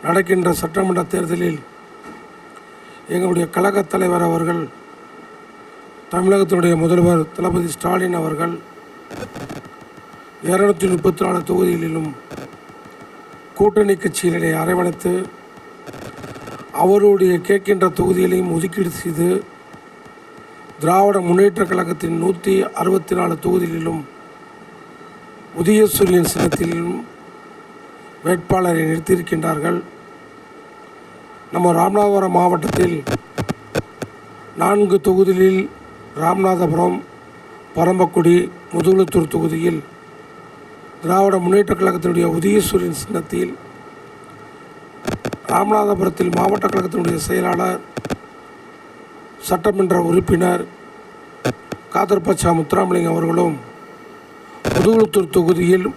நடக்கின்ற சட்டமன்ற தேர்தலில் எங்களுடைய கழகத் தலைவர் அவர்கள், தமிழகத்தினுடைய முதல்வர் தளபதி ஸ்டாலின் அவர்கள் 234 தொகுதிகளிலும் கூட்டணி கட்சிகளை அரவணைத்து அவருடைய கேட்கின்ற தொகுதிகளையும் ஒதுக்கீடு செய்து திராவிட முன்னேற்ற கழகத்தின் 164 தொகுதிகளிலும் உதயசூரியன் சின்னத்திலும் வேட்பாளரை நிறுத்தியிருக்கின்றார்கள். நம்ம ராமநாதபுரம் மாவட்டத்தில் 4 தொகுதிகளில் ராமநாதபுரம், பரமக்குடி, முதுகுளத்தூர் தொகுதியில் திராவிட முன்னேற்ற கழகத்தினுடைய உதயசூரியன் சின்னத்தில், ராமநாதபுரத்தில் மாவட்ட கழகத்தினுடைய செயலாளர், சட்டமன்ற உறுப்பினர் காதர்பச்சா முத்துராமலிங்கம் அவர்களும், முதுகுளத்தூர் தொகுதியில்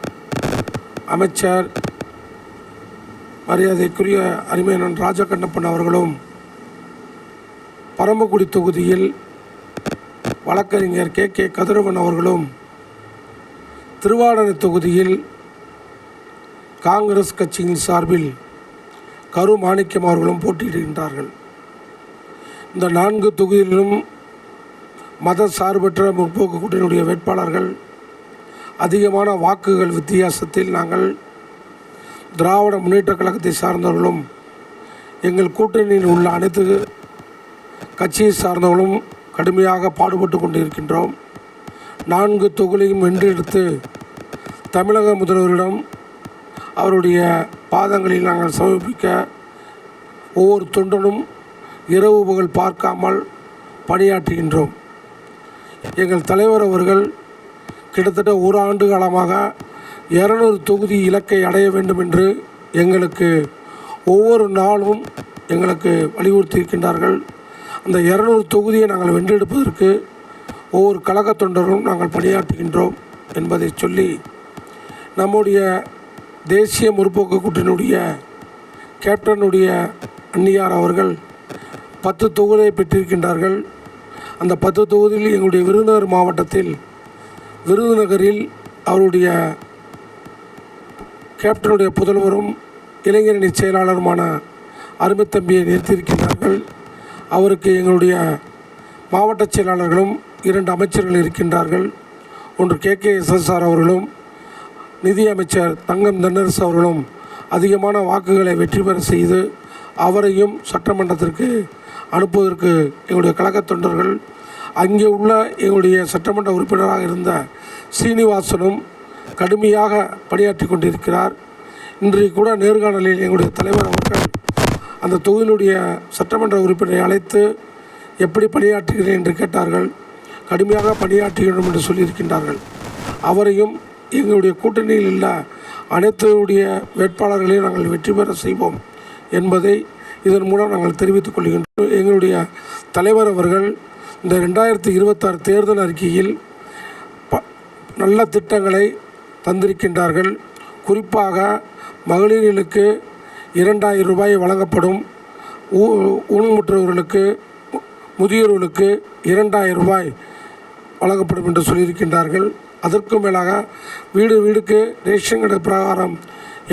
அமைச்சர் மரியாதைக்குரிய அரிமையனன் ராஜகண்ணப்பன் அவர்களும், பரமக்குடி தொகுதியில் வழக்கறிஞர் கே கதிரவன் அவர்களும், திருவாடனை தொகுதியில் காங்கிரஸ் கட்சியின் சார்பில் கரு மாணிக்கம் அவர்களும் போட்டியிடுகின்றார்கள். இந்த 4 தொகுதிகளிலும் மத சார்பற்ற முற்போக்கு கூட்டணியுடைய வேட்பாளர்கள் அதிகமான வாக்குகள் வித்தியாசத்தில் நாங்கள் திராவிட முன்னேற்ற கழகத்தை சார்ந்தவர்களும் எங்கள் கூட்டணியில் உள்ள அனைத்து கட்சியை சார்ந்தவர்களும் கடுமையாக பாடுபட்டு கொண்டு இருக்கின்றோம். 4 தொகுதியையும் வென்றெடுத்து தமிழக முதல்வரிடம் அவருடைய பாதங்களில் நாங்கள் சமர்ப்பிக்க ஒவ்வொரு தொண்டனும் இரவு பகல் பார்க்காமல் பணியாற்றுகின்றோம். எங்கள் தலைவர் அவர்கள் கிட்டத்தட்ட 1 ஆண்டு காலமாக 200 தொகுதி இலக்கை அடைய வேண்டும் என்று எங்களுக்கு ஒவ்வொரு நாளும் எங்களுக்கு வலியுறுத்தியிருக்கின்றார்கள். அந்த 200 தொகுதியை நாங்கள் வென்றெடுப்பதற்கு ஒவ்வொரு கழக தொண்டரும் நாங்கள் பணியாற்றுகின்றோம் என்பதை சொல்லி, நம்முடைய தேசிய முற்போக்கு கூட்டணியுடைய கேப்டனுடைய அன்னியார் அவர்கள் 10 தொகுதியை பெற்றிருக்கின்றார்கள். அந்த 10 தொகுதியில் எங்களுடைய விருதுநகர் மாவட்டத்தில் விருதுநகரில் அவருடைய கேப்டனுடைய புதல்வரும் இளைஞரணி செயலாளருமான அருமைத்தம்பியை நிறுத்தியிருக்கின்றார்கள். அவருக்கு எங்களுடைய மாவட்ட செயலாளர்களும் 2 அமைச்சர்கள் இருக்கின்றார்கள். ஒன்று KKSSR அவர்களும் நிதி அமைச்சர் தங்கம் தென்னரசு அவர்களும் அதிகமான வாக்குகளை வெற்றி பெற செய்து அவரையும் சட்டமன்றத்திற்கு அனுப்புவதற்கு எங்களுடைய கழகத் தொண்டர்கள், அங்கே உள்ள எங்களுடைய சட்டமன்ற உறுப்பினராக இருந்த சீனிவாசனும் கடுமையாக பணியாற்றி கொண்டிருக்கிறார். இன்றைக்கு கூட நேர்காணலில் எங்களுடைய தலைவர் அவர்கள் அந்த தொகுதியினுடைய சட்டமன்ற உறுப்பினரை அழைத்து எப்படி பணியாற்றுகிறேன் என்று கேட்டார்கள். கடுமையாக பணியாற்றுகிறோம் என்று சொல்லியிருக்கின்றார்கள். அவரையும் எங்களுடைய கூட்டணியில் உள்ள அனைத்துடைய வேட்பாளர்களையும் நாங்கள் வெற்றி பெற செய்வோம் என்பதை இதன் மூலம் நாங்கள் தெரிவித்துக் கொள்கின்றோம். எங்களுடைய தலைவர் அவர்கள் இந்த 2026 தேர்தல் அறிக்கையில் நல்ல திட்டங்களை தந்திருக்கின்றார்கள். குறிப்பாக மகளிர்களுக்கு 2000 ரூபாய் வழங்கப்படும், ஊனமுற்றவர்களுக்கு முதியோர்களுக்கு 2000 ரூபாய் வழங்கப்படும் என்று சொல்லியிருக்கின்றார்கள். அதற்கும் மேலாக வீடு வீடுக்கு ரேஷன் கடை பிரகாரம்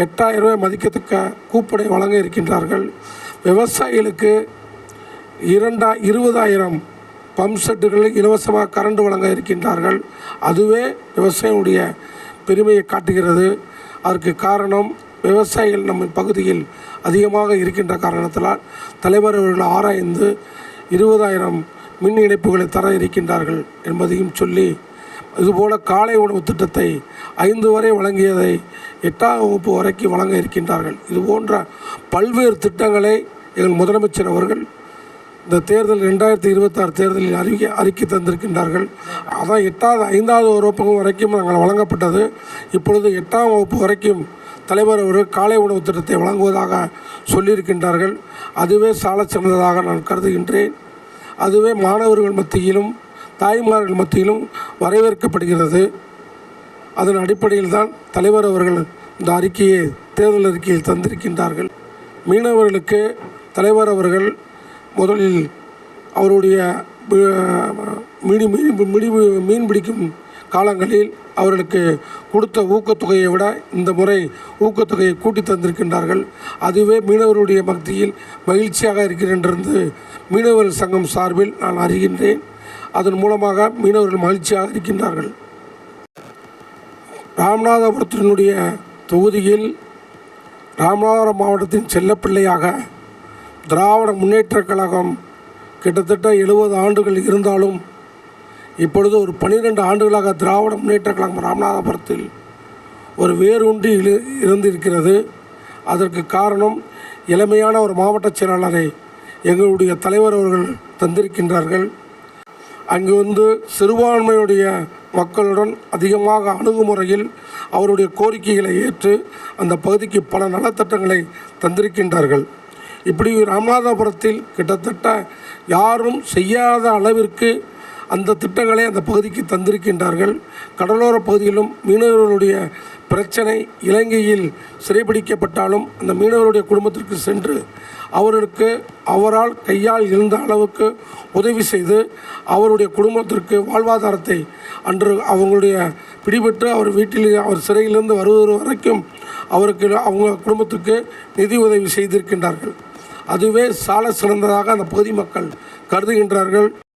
8000 ரூபாய் மதிக்கத்தக்க கூப்பனை வழங்க இருக்கின்றார்கள். விவசாயிகளுக்கு 20,000 பம்ப் செட்டுகளில் இலவசமாக கரண்ட் வழங்க இருக்கின்றார்கள். அதுவே விவசாயியுடைய பெருமையை காட்டுகிறது. அதற்கு காரணம் விவசாயிகள் நம்ம பகுதியில் அதிகமாக இருக்கின்ற காரணத்தினால் தலைவர் அவர்கள் ஆராய்ந்து 20,000 மின் இணைப்புகளை தர இருக்கின்றார்கள் என்பதையும் சொல்லி, இதுபோல் காலை உணவு திட்டத்தை 5 வரை வழங்கியதை 8ஆம் வகுப்பு வரைக்கும் வழங்க இருக்கின்றார்கள். இது போன்ற பல்வேறு திட்டங்களை எங்கள் முதலமைச்சர் அவர்கள் இந்த தேர்தல் 2026 தேர்தலில் அறிக்கை தந்திருக்கின்றார்கள். அதான் 5வது வகுப்பு வரைக்கும் நாங்கள் வழங்கப்பட்டது. இப்பொழுது 8ஆம் வகுப்பு வரைக்கும் தலைவர் அவர்கள் காலை உணவு திட்டத்தை வழங்குவதாக சொல்லியிருக்கின்றார்கள். அதுவே சாலச் சிறந்ததாக நான் கருதுகின்றேன். அதுவே மாணவர்கள் மத்தியிலும் தாய்மார்கள் மத்தியிலும் வரவேற்கப்படுகிறது. அதன் அடிப்படையில் தான் தலைவர் அவர்கள் இந்த அறிக்கையை தேர்தல் அறிக்கையில் தந்திருக்கின்றார்கள். மீனவர்களுக்கு தலைவர் அவர்கள் முதலில் அவருடைய மீன் பிடிக்கும் காலங்களில் அவர்களுக்கு கொடுத்த ஊக்கத்தொகையை விட இந்த முறை ஊக்கத்தொகையை கூட்டி தந்திருக்கின்றார்கள். அதுவே மீனவர்களுடைய மத்தியில் மகிழ்ச்சியாக இருக்கிறது மீனவர்கள் சங்கம் சார்பில் நான் அறிகின்றேன். அதன் மூலமாக மீனவர்கள் மகிழ்ச்சியாக இருக்கின்றார்கள். ராமநாதபுரத்தினுடைய தொகுதியில் ராமநாதபுரம் மாவட்டத்தின் செல்லப்பிள்ளையாக திராவிட முன்னேற்றக் கழகம் கிட்டத்தட்ட 70 ஆண்டுகள் இருந்தாலும் இப்பொழுது ஒரு 12 ஆண்டுகளாக திராவிட முன்னேற்றக் கழகம் ராமநாதபுரத்தில் ஒரு வேரூன்றி இருந்திருக்கிறது. அதற்கு காரணம் இளமையான ஒரு மாவட்ட செயலாளரை எங்களுடைய தலைவர் அவர்கள் தந்திருக்கின்றார்கள். அங்கு சிறுபான்மையுடைய மக்களுடன் அதிகமாக அணுகுமுறையில் அவருடைய கோரிக்கைகளை ஏற்று அந்த பகுதிக்கு பல நலத்திட்டங்களை தந்திருக்கின்றார்கள். இப்படி ராமநாதபுரத்தில் கிட்டத்தட்ட யாரும் செய்யாத அளவிற்கு அந்த திட்டங்களை அந்த பகுதிக்கு தந்திருக்கின்றார்கள். கடலோர பகுதியிலும் மீனவர்களுடைய பிரச்சனை இலங்கையில் சிறைபிடிக்கப்பட்டாலும் அந்த மீனவருடைய குடும்பத்திற்கு சென்று அவர்களுக்கு அவரால் கையால் இருந்த அளவுக்கு உதவி செய்து அவருடைய குடும்பத்திற்கு வாழ்வாதாரத்தை அன்று அவங்களுடைய பிடிபட்டு அவர் வீட்டில் அவர் சிறையிலிருந்து வருவது வரைக்கும் அவருக்கு அவங்க குடும்பத்துக்கு நிதி உதவி செய்திருக்கின்றார்கள். அதுவே சால சிறந்ததாக அந்த பகுதி மக்கள் கருதுகின்றார்கள்.